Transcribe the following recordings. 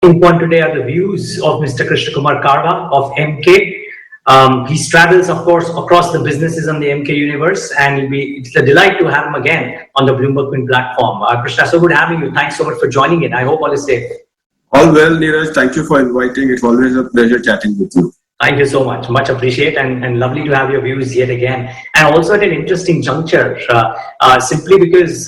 Point today are the views of Mr. Krishna Kumar Karwa of MK. He travels, of course, across the businesses on the MK universe, and it's a delight to have him again on the Bloomberg Quint platform. Krishna, so good having you. Thanks so much for joining in. I hope all is safe. All well, Neeraj. Thank you for inviting. It's always a pleasure chatting with you. Thank you so much. Much appreciate and lovely to have your views yet again. And also at an interesting juncture, simply because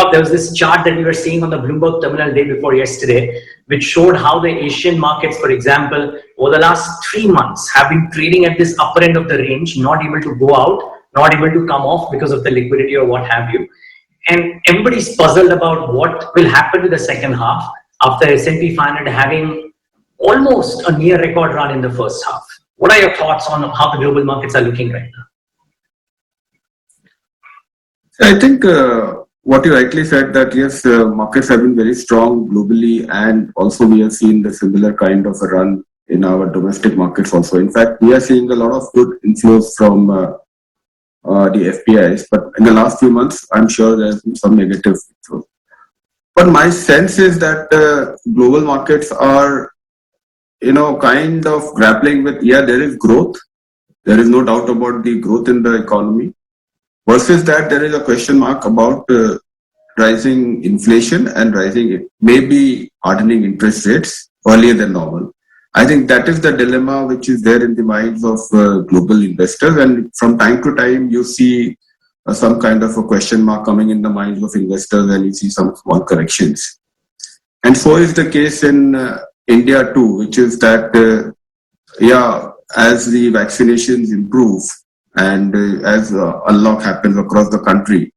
there was this chart that we were seeing on the Bloomberg terminal day before yesterday, which showed how the Asian markets, for example, over the last 3 months have been trading at this upper end of the range, not able to go out, not able to come off because of the liquidity or what have you. And everybody's puzzled about what will happen to the second half after S&P 500 having almost a near record run in the first half. What are your thoughts on how the global markets are looking right now? I think what you rightly said, that yes, markets have been very strong globally, and also we have seen the similar kind of a run in our domestic markets also. In fact, we are seeing a lot of good inflows from the FPIs, but in the last few months, I'm sure there's been some negative inflows. But my sense is that global markets are, kind of grappling with, there is growth. There is no doubt about the growth in the economy. Versus that, there is a question mark about rising inflation and maybe hardening interest rates earlier than normal. I think that is the dilemma which is there in the minds of global investors, and from time to time you see some kind of a question mark coming in the minds of investors, and you see some small corrections. And so is the case in India too, which is that, as the vaccinations improve and as unlock happens across the country,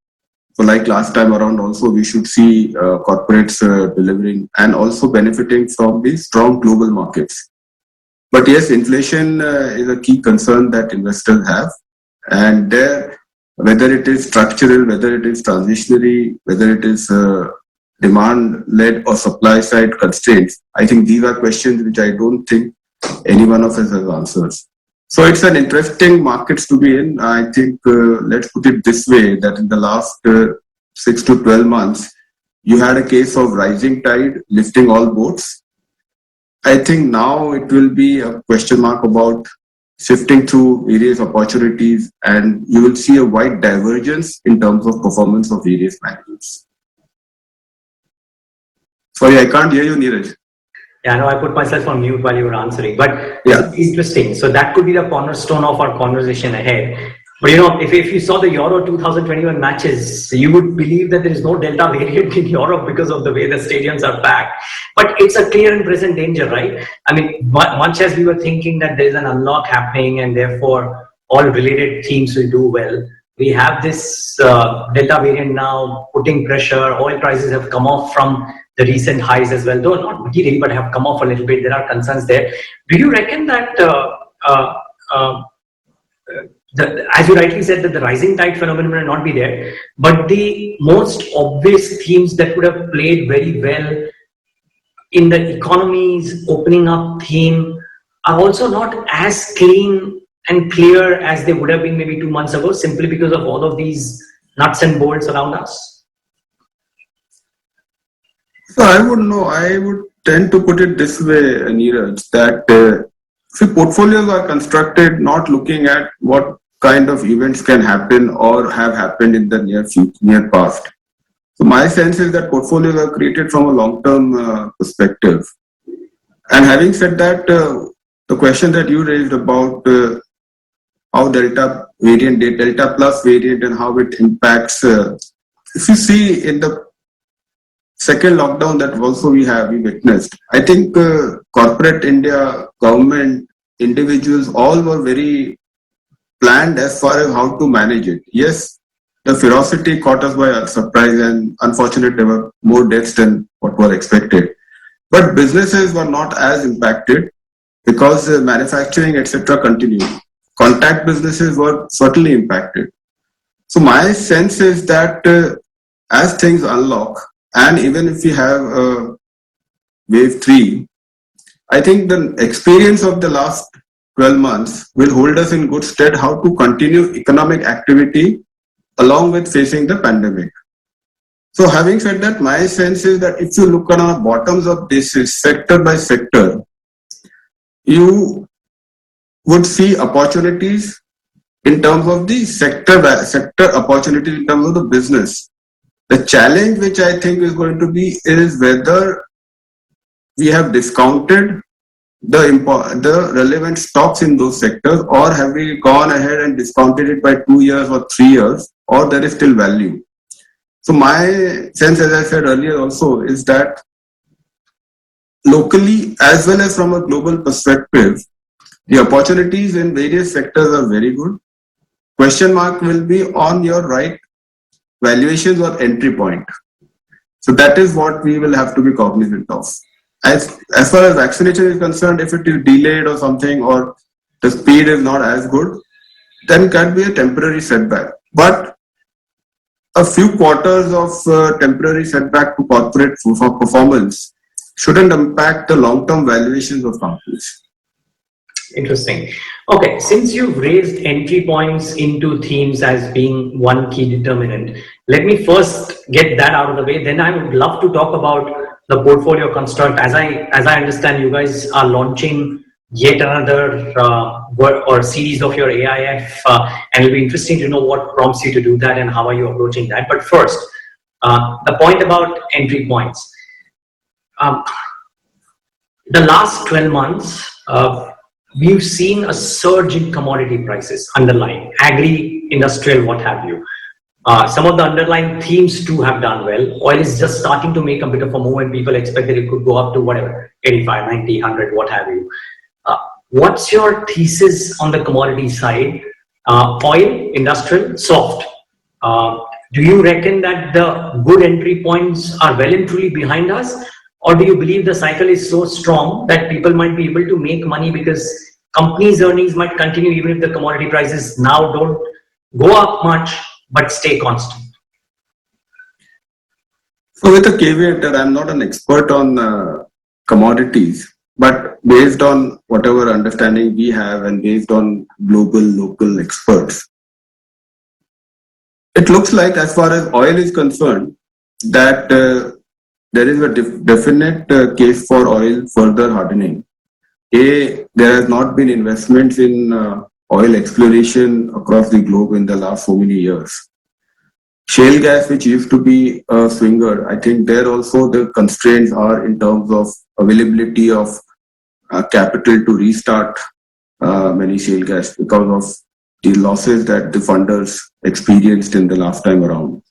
so like last time around also, we should see corporates delivering and also benefiting from the strong global markets. But yes, inflation is a key concern that investors have, and whether it is structural, whether it is transitionary, whether it is demand-led or supply-side constraints, I think these are questions which I don't think any one of us has answers. So it's an interesting markets to be in. I think, let's put it this way, that in the last 6 to 12 months, you had a case of rising tide lifting all boats. I think now it will be a question mark about shifting through various opportunities, and you will see a wide divergence in terms of performance of various managers. Sorry, I can't hear you, Neeraj. Yeah, no, I put myself on mute while you were answering, but it's interesting. So that could be the cornerstone of our conversation ahead. But if you saw the Euro 2021 matches, you would believe that there is no Delta variant in Europe because of the way the stadiums are packed. But it's a clear and present danger, right? I mean, much as we were thinking that there is an unlock happening and therefore all related themes will do well, we have this Delta variant now putting pressure. Oil prices have come off from the recent highs as well, though not materially, but have come off a little bit. There are concerns there. Do you reckon that, as you rightly said, that the rising tide phenomenon will not be there, but the most obvious themes that would have played very well in the economy's opening up theme are also not as clean and clear as they would have been maybe 2 months ago, simply because of all of these nuts and bolts around us? So I would tend to put it this way, Neeraj, that portfolios are constructed not looking at what kind of events can happen or have happened in the near past. So my sense is that portfolios are created from a long-term perspective. And having said that, the question that you raised about how Delta plus variant and how it impacts, if you see in the second lockdown that also we witnessed, I think corporate India, government, individuals, all were very planned as far as how to manage it. Yes, the ferocity caught us by surprise, and unfortunately there were more deaths than what were expected. But businesses were not as impacted because manufacturing, etc. continued. Contact businesses were certainly impacted. So my sense is that as things unlock, and even if we have wave 3, I think the experience of the last 12 months will hold us in good stead how to continue economic activity along with facing the pandemic. So having said that, my sense is that if you look on a bottoms up basis, sector by sector, you would see opportunities in terms of the sector opportunities in terms of the business. The challenge which I think is going to be is whether we have discounted the relevant stocks in those sectors, or have we gone ahead and discounted it by 2 years or 3 years, or there is still value. So my sense, as I said earlier also, is that locally as well as from a global perspective, the opportunities in various sectors are very good. Question mark will be on your right valuations or entry point. So that is what we will have to be cognizant of. As far as vaccination is concerned, if it is delayed or something, or the speed is not as good, then it can be a temporary setback. But a few quarters of temporary setback to corporate performance shouldn't impact the long-term valuations of companies. Interesting. Okay, since you've raised entry points into themes as being one key determinant, let me first get that out of the way. Then I would love to talk about the portfolio construct. As I understand, you guys are launching yet another or series of your AIF, and it'll be interesting to know what prompts you to do that and how are you approaching that. But first, the point about entry points. The last 12 months, we've seen a surge in commodity prices underlying, agri, industrial, what have you. Some of the underlying themes too have done well. Oil is just starting to make a bit of a move, and people expect that it could go up to whatever, 85, 90, 100, what have you. What's your thesis on the commodity side? Oil, industrial, soft. Do you reckon that the good entry points are well and truly behind us? Or do you believe the cycle is so strong that people might be able to make money because companies' earnings might continue even if the commodity prices now don't go up much but stay constant? So with a caveat that I'm not an expert on commodities, but based on whatever understanding we have and based on global, local experts, it looks like as far as oil is concerned that there is a definite case for oil further hardening. There has not been investments in oil exploration across the globe in the last so many years. Shale gas, which used to be a swinger, I think there also the constraints are in terms of availability of capital to restart many shale gas because of the losses that the funders experienced in the last time around.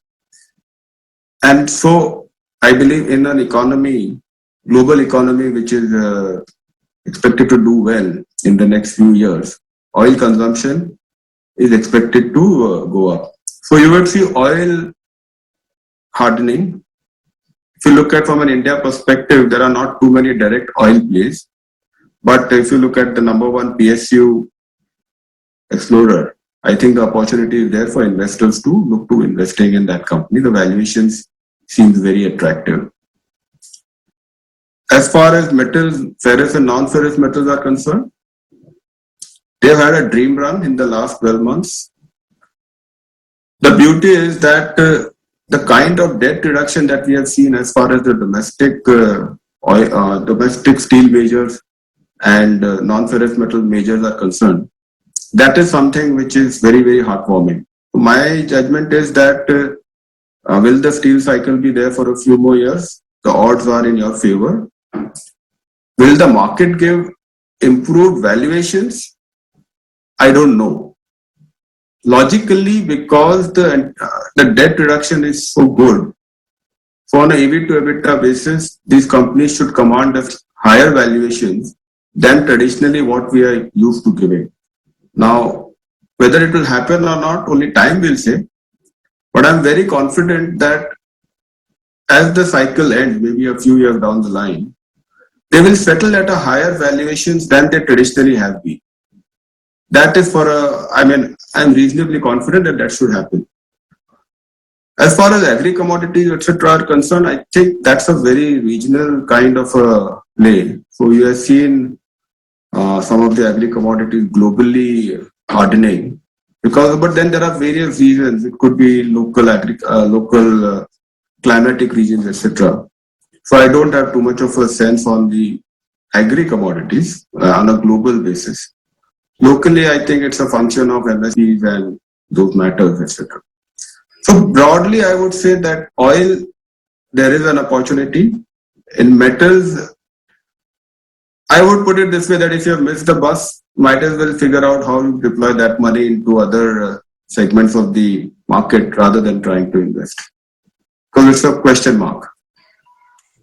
And so I believe in an economy, global economy, which is expected to do well in the next few years, oil consumption is expected to go up. So you will see oil hardening. If you look at from an India perspective, there are not too many direct oil plays. But if you look at the number one PSU explorer, I think the opportunity is there for investors to look to investing in that company. The valuations seems very attractive. As far as metals, ferrous and non-ferrous metals are concerned, they've had a dream run in the last 12 months. The beauty is that the kind of debt reduction that we have seen as far as the domestic steel majors and non-ferrous metal majors are concerned, that is something which is very, very heartwarming. My judgment is that will the steel cycle be there for a few more years? The odds are in your favor. Will the market give improved valuations? I don't know. Logically, because the debt reduction is so good, so on an EV to EBITDA basis, these companies should command higher valuations than traditionally what we are used to giving. Now, whether it will happen or not, only time will say. But I'm very confident that as the cycle ends, maybe a few years down the line, they will settle at a higher valuations than they traditionally have been. That is I'm reasonably confident that that should happen. As far as agri commodities, etc. are concerned, I think that's a very regional kind of a play. So you have seen some of the agri commodities globally hardening but then there are various reasons. It could be local climatic regions, etc. So I don't have too much of a sense on the agri commodities on a global basis. Locally, I think it's a function of MSPs and those matters, etc. So broadly, I would say that oil, there is an opportunity. In metals, I would put it this way, that if you have missed the bus, might as well figure out how you deploy that money into other segments of the market rather than trying to invest. Because it's a question mark.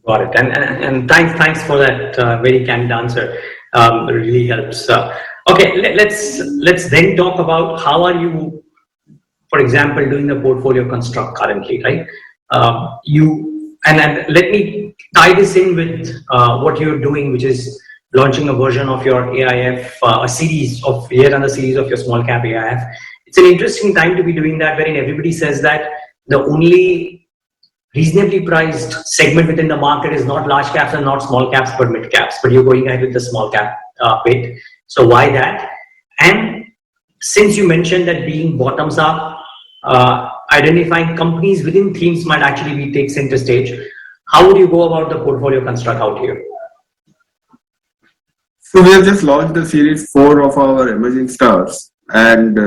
Got it. And thanks for that very candid answer. It really helps. Okay, let's then talk about how are you, for example, doing the portfolio construct currently, right? And let me tie this in with what you're doing, which is launching a version of your AIF, a series of yet another series of your small cap AIF. It's an interesting time to be doing that, wherein everybody says that the only reasonably priced segment within the market is not large caps and not small caps, but mid caps. But you're going ahead with the small cap bit. So why that? And since you mentioned that being bottoms up, identifying companies within themes might actually be take center stage, how would you go about the portfolio construct out here? So we have just launched the series 4 of our emerging stars, and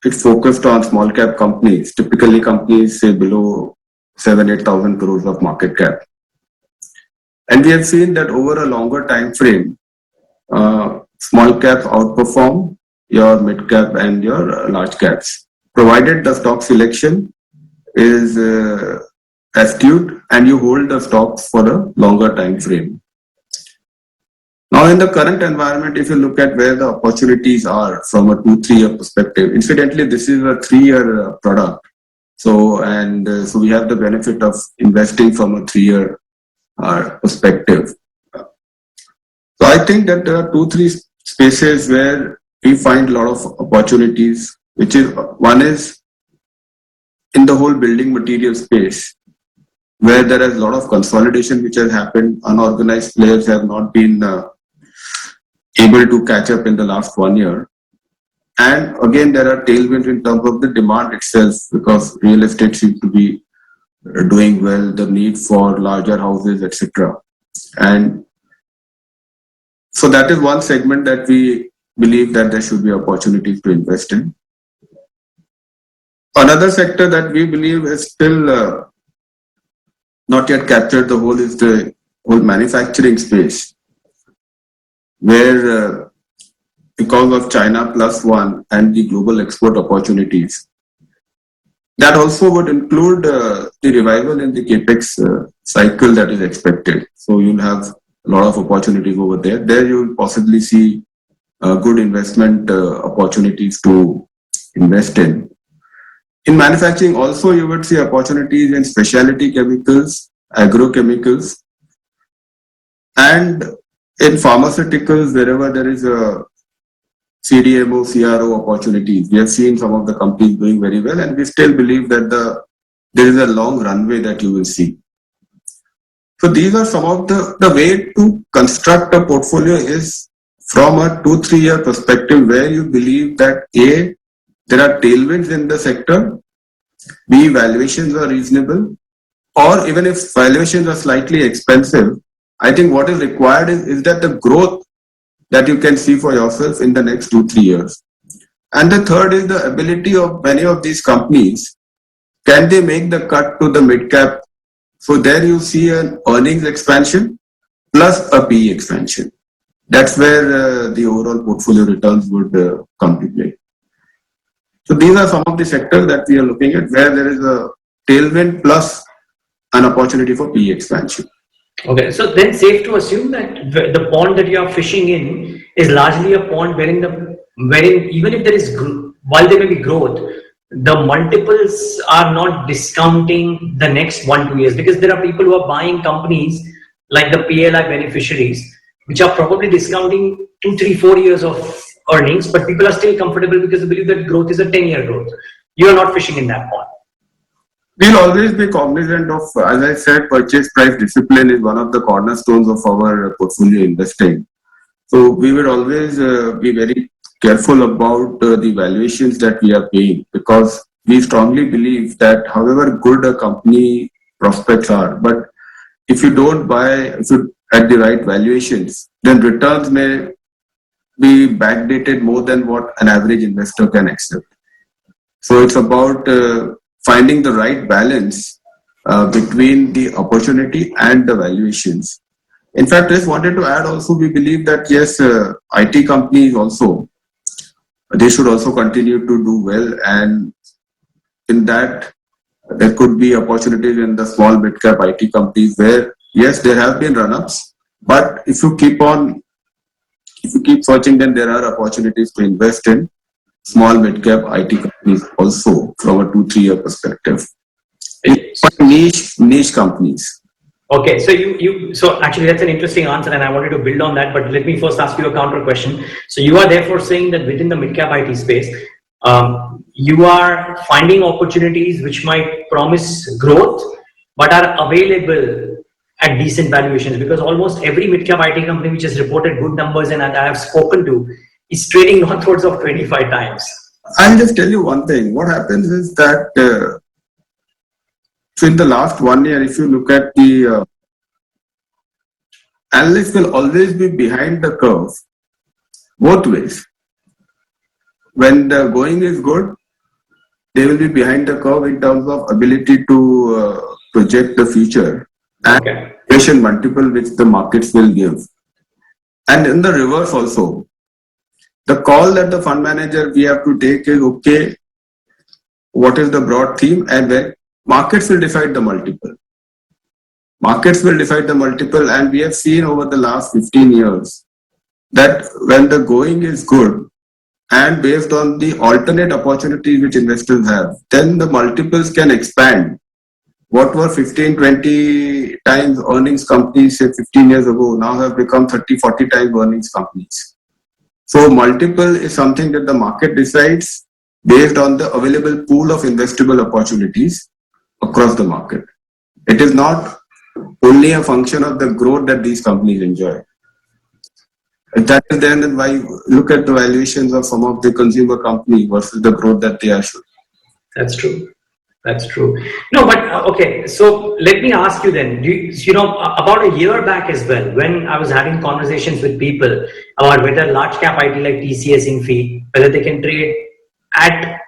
it's focused on small cap companies, typically companies say below 7,000-8,000 crores of market cap. And we have seen that over a longer time frame, small caps outperform your mid cap and your large caps, provided the stock selection is astute and you hold the stocks for a longer time frame. Now, in the current environment, if you look at where the opportunities are from a 2-3 year perspective, incidentally, this is a 3-year product. So we have the benefit of investing from a 3-year perspective. So I think that there are 2-3 spaces where we find a lot of opportunities, which is one is in the whole building material space, where there is a lot of consolidation which has happened. Unorganized players have not been able to catch up in the last 1 year. And again, there are tailwinds in terms of the demand itself, because real estate seems to be doing well, the need for larger houses, etc. And so that is one segment that we believe that there should be opportunities to invest in. Another sector that we believe is still not yet captured the whole is the whole manufacturing space, where because of China Plus One and the global export opportunities, that also would include the revival in the capex cycle that is expected. So you'll have a lot of opportunities over there. There you'll possibly see good investment opportunities to invest in. In manufacturing also, you would see opportunities in specialty chemicals, agrochemicals, and in pharmaceuticals, wherever there is a CDMO, CRO opportunities. We have seen some of the companies doing very well, and we still believe that there is a long runway that you will see. So these are some of the way to construct a portfolio is from a 2-3 year perspective, where you believe that A, there are tailwinds in the sector, B, valuations are reasonable, or even if valuations are slightly expensive, I think what is required is that the growth that you can see for yourself in the next 2-3 years. And the third is the ability of many of these companies, can they make the cut to the mid cap? So there you see an earnings expansion plus a PE expansion. That's where the overall portfolio returns would come to play. So these are some of the sectors that we are looking at where there is a tailwind plus an opportunity for PE expansion. Okay, so then safe to assume that the pond that you are fishing in is largely a pond wherein even if there is, while there may be growth, the multiples are not discounting the next 1-2 years, because there are people who are buying companies like the PLI beneficiaries, which are probably discounting 2-3-4 years of earnings, but people are still comfortable because they believe that growth is a 10-year growth. You are not fishing in that pond. We'll always be cognizant of, as I said, purchase price discipline is one of the cornerstones of our portfolio investing. So we will always be very careful about the valuations that we are paying, because we strongly believe that however good a company prospects are. But if you don't buy at the right valuations, then returns may be backdated more than what an average investor can accept. So it's about finding the right balance between the opportunity and the valuations. In fact, I just wanted to add also, we believe that yes, IT companies also, they should also continue to do well, and in that there could be opportunities in the small mid-cap IT companies where yes, there have been run-ups, but if you keep searching, then there are opportunities to invest in small mid-cap IT companies also from a 2-3 year perspective. Niche companies. Okay, so actually that's an interesting answer, and I wanted to build on that. But let me first ask you a counter question. So you are therefore saying that within the mid-cap IT space, you are finding opportunities which might promise growth, but are available at decent valuations, because almost every mid-cap IT company which has reported good numbers and I have spoken to is trading northwards of 25 times. I'll just tell you one thing. What happens is that so in the last 1 year, if you look at the analysts will always be behind the curve, both ways. When the going is good, they will be behind the curve in terms of ability to project the future and valuation multiple which the markets will give. And in the reverse also, the call that the fund manager we have to take is, okay, what is the broad theme, and then markets will decide the multiple. Markets will decide the multiple, and we have seen over the last 15 years that when the going is good and based on the alternate opportunities which investors have, then the multiples can expand. What were 15, 20 times earnings companies say 15 years ago now have become 30, 40 times earnings companies. So multiple is something that the market decides based on the available pool of investable opportunities across the market. It is not only a function of the growth that these companies enjoy. And that is then why you look at the valuations of some of the consumer companies versus the growth that they are showing. That's true. That's true. No, but okay. So let me ask you then. You know, about a year back as well, when I was having conversations with people about whether large cap IT like TCS, Infy, whether they can trade at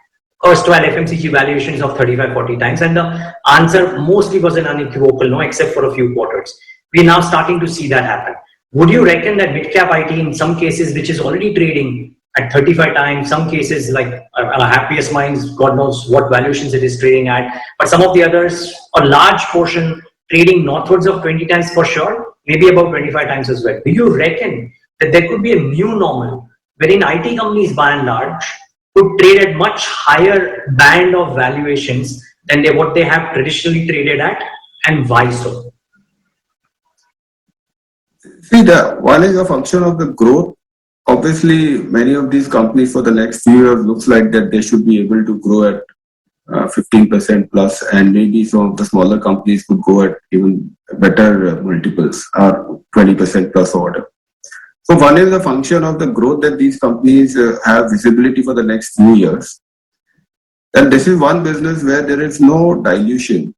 erstwhile FMCG valuations of 35, 40 times, and the answer mostly was an unequivocal no, except for a few quarters. We're now starting to see that happen. Would you reckon that mid-cap IT in some cases, which is already trading at 35 times, some cases like Happiest Minds, God knows what valuations it is trading at, but some of the others, a large portion trading northwards of 20 times for sure, maybe about 25 times as well. Do you reckon that there could be a new normal wherein IT companies by and large could trade at much higher band of valuations than what they have traditionally traded at, and why so? See, the one is a function of the growth. Obviously, many of these companies for the next few years looks like that they should be able to grow at 15% plus, and maybe some of the smaller companies could go at even better multiples or 20% plus or whatever. So one is a function of the growth that these companies have visibility for the next few years. And this is one business where there is no dilution.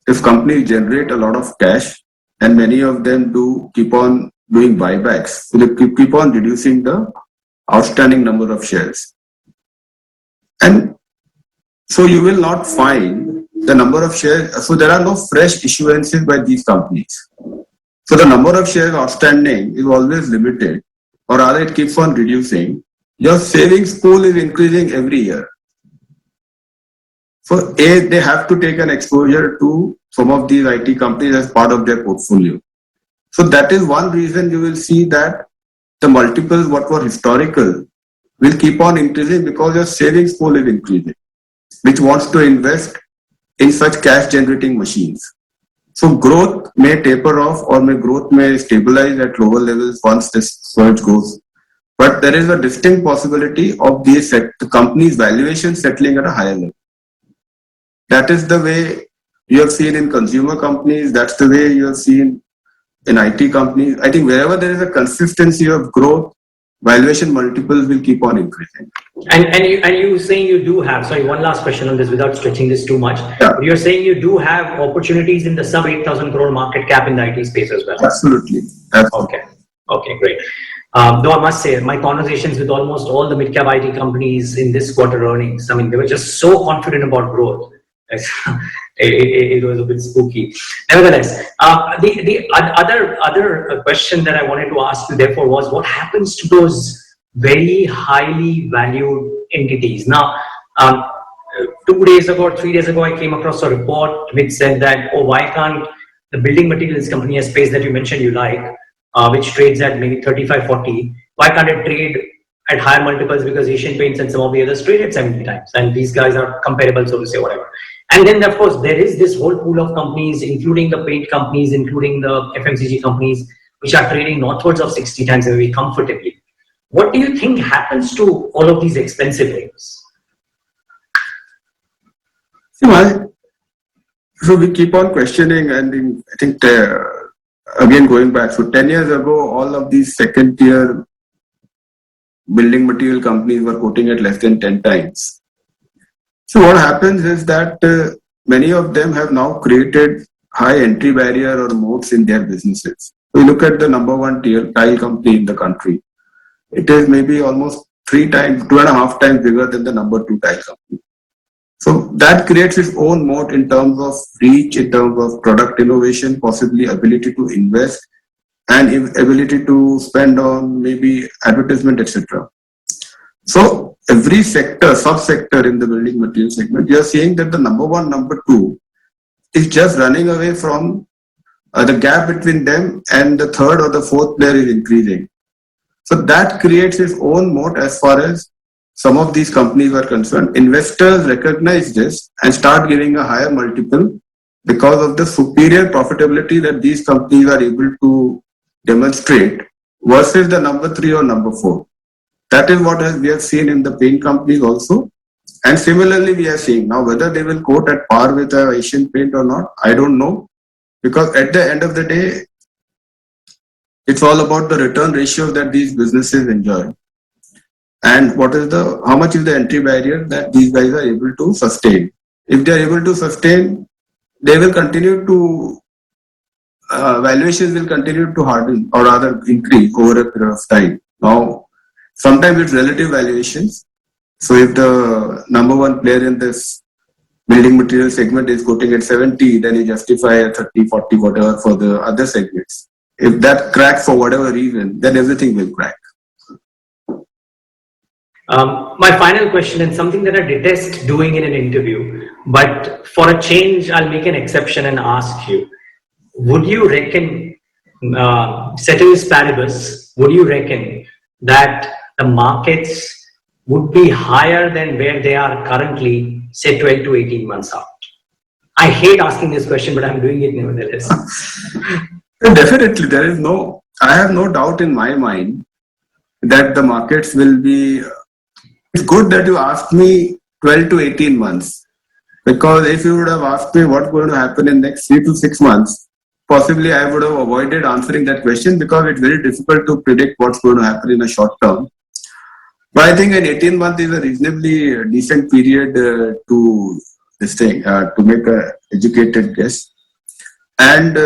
If companies generate a lot of cash, and many of them do keep on doing buybacks, so they keep on reducing the outstanding number of shares. And so you will not find the number of shares, so there are no fresh issuances by these companies. So the number of shares outstanding is always limited, or rather it keeps on reducing. Your savings pool is increasing every year. So they have to take an exposure to some of these IT companies as part of their portfolio. So that is one reason you will see that the multiples, what were historical, will keep on increasing because your savings pool is increasing, which wants to invest in such cash generating machines. So growth may taper off, or growth may stabilize at lower levels once this surge goes. But there is a distinct possibility of the company's valuation settling at a higher level. That is the way you have seen in consumer companies. That's the way you have seen in IT companies. I think wherever there is a consistency of growth, valuation multiples will keep on increasing. And you saying you do have, sorry, one last question on this without stretching this too much. Yeah. You're saying you do have opportunities in the sub 8,000 crore market cap in the IT space as well. Absolutely. Okay. Okay, great. Though I must say, my conversations with almost all the mid-cap IT companies in this quarter earnings, I mean, they were just so confident about growth. It was a bit spooky. Nevertheless, the other question that I wanted to ask you, therefore, was what happens to those very highly valued entities? Now, 2 days ago or 3 days ago, I came across a report which said that, oh, why can't the building materials company, a space that you mentioned you like, which trades at maybe 35, 40, why can't it trade at higher multiples because Asian Paints and some of the others trade at 70 times, and these guys are comparable, so to say, whatever. And then, of course, there is this whole pool of companies, including the paint companies, including the FMCG companies, which are trading northwards of 60 times maybe comfortably. What do you think happens to all of these expensive names? So we keep on questioning, and I think again going back, so 10 years ago, all of these second tier building material companies were quoting at less than 10 times. So what happens is that many of them have now created high entry barrier or moats in their businesses. We look at the number one tile company in the country. It is maybe almost 2.5 times bigger than the number two tile company. So that creates its own moat in terms of reach, in terms of product innovation, possibly ability to invest, and ability to spend on maybe advertisement, etc. So every sector, sub-sector in the building material segment, you are seeing that the number one, number two is just running away from the gap between them, and the third or the fourth player is increasing. So that creates its own moat as far as some of these companies are concerned. Investors recognize this and start giving a higher multiple because of the superior profitability that these companies are able to demonstrate versus the number three or number four. That is what we have seen in the paint companies also. And similarly, we are seeing now whether they will quote at par with Asian Paint or not, I don't know. Because at the end of the day, it's all about the return ratios that these businesses enjoy. And how much is the entry barrier that these guys are able to sustain. If they are able to sustain, they will continue to, valuations will continue to harden or rather increase over a period of time. Now, sometimes it's relative valuations. So if the number one player in this building material segment is quoting at 70, then you justify at 30, 40, whatever for the other segments. If that cracks for whatever reason, then everything will crack. My final question, and something that I detest doing in an interview, but for a change, I'll make an exception and ask you, would you reckon, ceteris paribus, would you reckon that the markets would be higher than where they are currently, say 12 to 18 months out? I hate asking this question, but I'm doing it nevertheless. Definitely, I have no doubt in my mind that the markets will be. It's good that you asked me 12 to 18 months, because if you would have asked me what's going to happen in the next 3 to 6 months, possibly I would have avoided answering that question because it's very difficult to predict what's going to happen in a short term. But I think an 18 month is a reasonably decent period to make an educated guess. And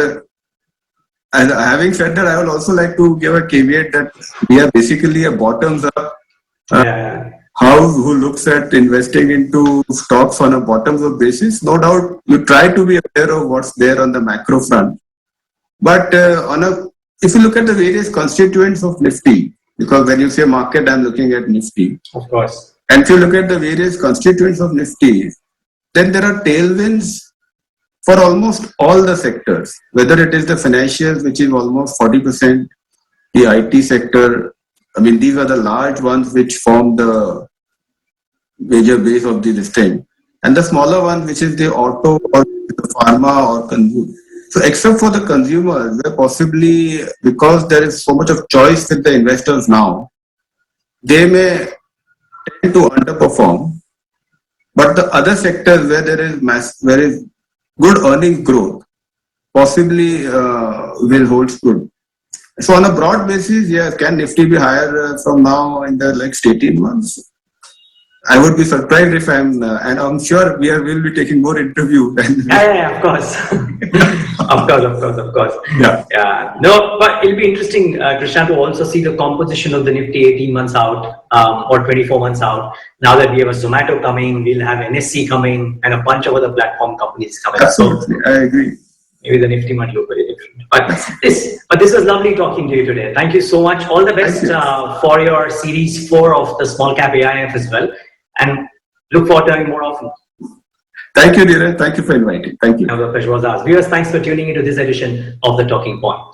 having said that, I would also like to give a caveat that we are basically a bottoms up house who looks at investing into stocks on a bottoms up basis. No doubt you try to be aware of what's there on the macro front. But if you look at the various constituents of Nifty, because when you say market, I'm looking at Nifty. Of course. And if you look at the various constituents of Nifty, then there are tailwinds for almost all the sectors, whether it is the financials, which is almost 40%, the IT sector. I mean, these are the large ones which form the major base of the listing, and the smaller one, which is the auto or the pharma or consumer. So except for the consumers, where possibly because there is so much of choice with the investors now, they may tend to underperform. But the other sectors where there is good earnings growth, possibly will hold good. So on a broad basis, yes, can Nifty be higher from now in the next 18 months? I would be surprised if and I'm sure will be taking more interview. Yeah, of course. Of course. Yeah. No, but it'll be interesting, Krishna, to also see the composition of the Nifty 18 months out or 24 months out. Now that we have a Zomato coming, we'll have NSC coming and a bunch of other platform companies coming. Absolutely, so, I agree. Maybe the Nifty might look very different. But this was lovely talking to you today. Thank you so much. All the best for your series 4 of the Small Cap AIF as well. And look forward to having more often. Thank you, Dheeraj. Thank you for inviting. Thank you. The pleasure was ours. Viewers, thanks for tuning into this edition of The Talking Point.